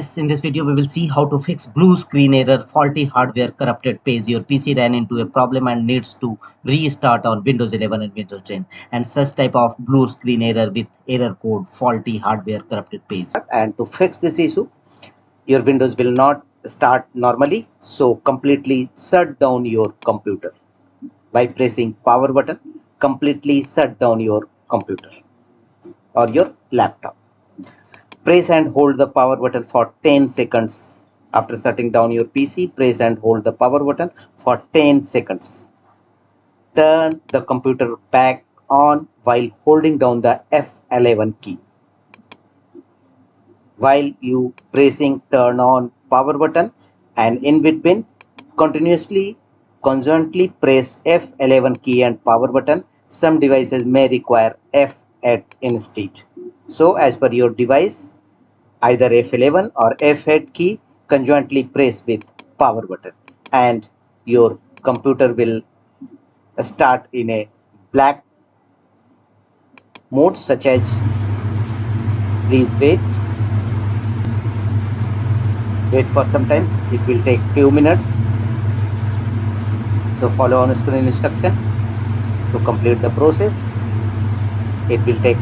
In this video, we will see how to fix blue screen error, faulty hardware, corrupted page. Your PC ran into a problem and needs to restart on Windows 11 and Windows 10. And such type of blue screen error with error code, faulty hardware, corrupted page. And to fix this issue, your Windows will not start normally. So completely shut down your computer by pressing power button. Completely shut down your computer or your laptop. Press and hold the power button for 10 seconds. After shutting down your PC, press and hold the power button for 10 seconds. Turn the computer back on while holding down the F11 key. While you pressing turn on power button and in between, continuously conjointly press F11 key and power button. Some devices may require F8 instead. So as per your device, either F11 or F8 key conjointly press with power button and your computer will start in a black mode such as please wait for some times. It will take few minutes. So follow on screen instruction to complete the process. It will take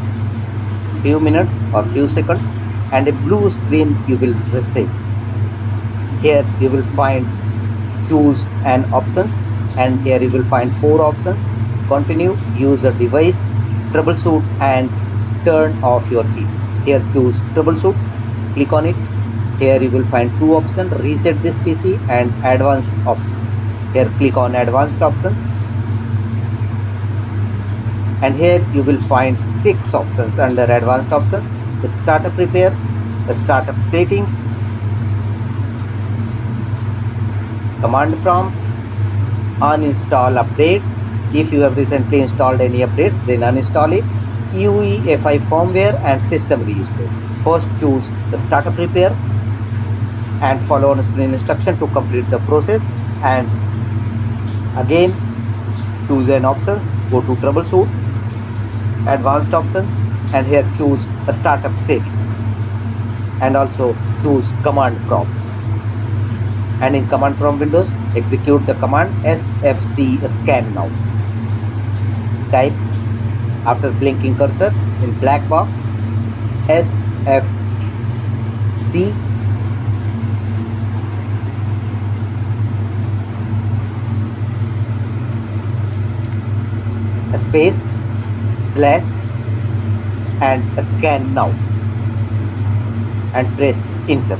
few minutes or few seconds and a blue screen you will receive. Here you will find choose an options and here you will find 4 options: continue, use a device, troubleshoot and turn off your PC. Here choose troubleshoot, click on it. Here you will find 2 options: reset this PC and advanced options. Here click on advanced options and here you will find 6 options under advanced options: startup repair, startup settings, command prompt, uninstall updates. If you have recently installed any updates, then uninstall it, UEFI firmware and system restore. First choose the startup repair and follow on screen instruction to complete the process, and again choose an options, go to troubleshoot, advanced options and here choose a startup settings and also choose command prompt. And in command prompt windows, execute the command sfc scan now. Type after blinking cursor in black box sfc space slash and scan now and press enter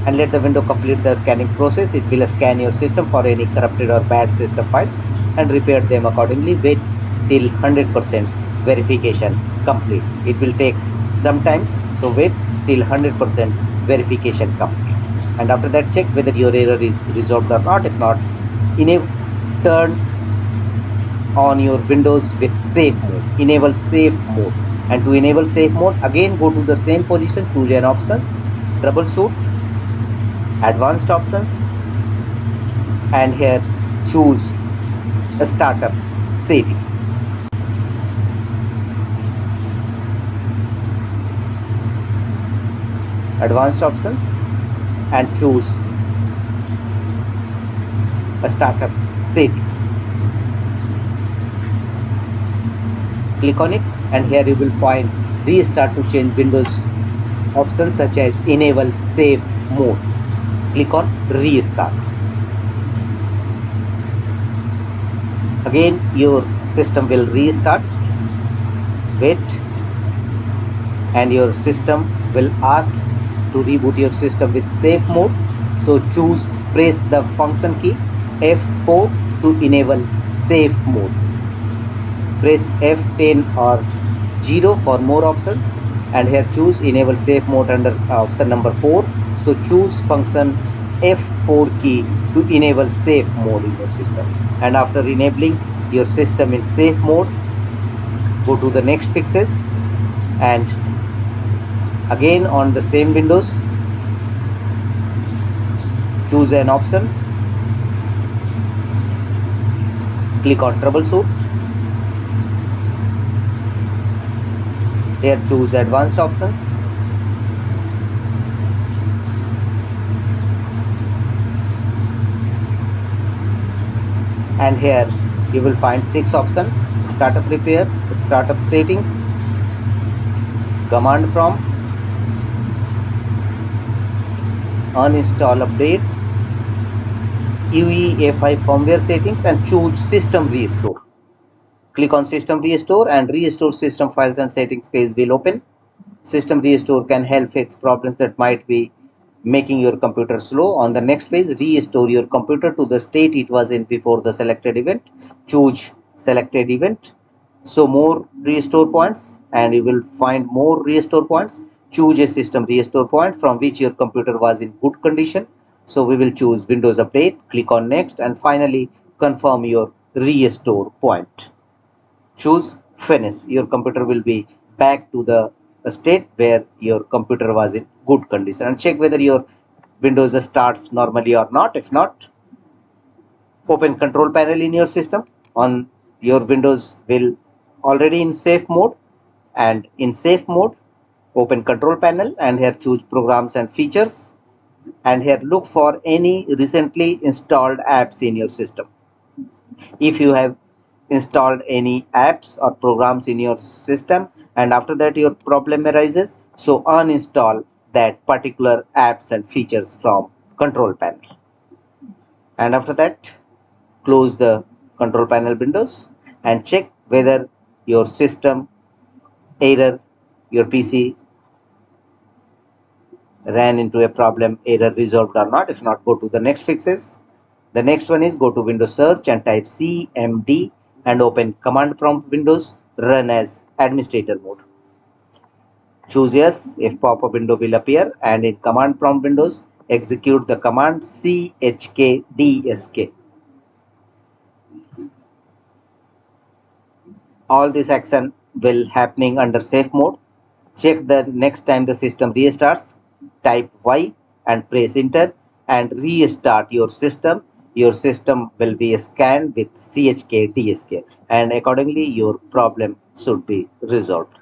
and let the window complete the scanning process. It will scan your system for any corrupted or bad system files and repair them accordingly. Wait till 100% verification complete. It will take some time, so wait till 100% verification complete, and after that check whether your error is resolved or not. If not, turn on your Windows with safe mode, enable safe mode, and to enable safe mode again go to the same position, choose an options, troubleshoot, advanced options and here choose a startup settings. Advanced options and choose a startup settings. Click on it and here you will find restart to change Windows options such as enable safe mode. Click on restart. Again your system will restart. Wait and your system will ask to reboot your system with safe mode. So press the function key F4 to enable safe mode. Press F10 or 0 for more options and here choose enable safe mode under option number 4. So choose function F4 key to enable safe mode in your system, and after enabling your system in safe mode, go to the next fixes and again on the same Windows choose an option, click on troubleshoot. Here choose advanced options and here you will find 6 options: startup repair, startup settings, command prompt, uninstall updates, UEFI firmware settings, and choose system restore. Click on system restore and restore system files and settings page will open. System restore can help fix problems that might be making your computer slow. On the next page, restore your computer to the state it was in before the selected event. Choose selected event. So more restore points and you will find more restore points. Choose a system restore point from which your computer was in good condition. So we will choose Windows Update, click on next, and finally confirm your restore point. Choose finish. Your computer will be back to the state where your computer was in good condition, and check whether your Windows starts normally or not. If not, open control panel in your system. On your Windows will already in safe mode, and in safe mode open control panel and here choose programs and features, and here look for any recently installed apps in your system. If you have installed any apps or programs in your system and after that your problem arises, so uninstall that particular apps and features from control panel, and after that close the control panel windows and check whether your system error, your PC ran into a problem error resolved or not. If not, go to the next fixes. The next one is go to Windows search and type CMD and open command prompt Windows, run as administrator mode. Choose yes if pop-up window will appear, and in command prompt Windows execute the command chkdsk. All this action will happening under safe mode. Check the next time the system restarts, type Y and press enter and restart your system. Your system will be scanned with chkdsk and accordingly your problem should be resolved.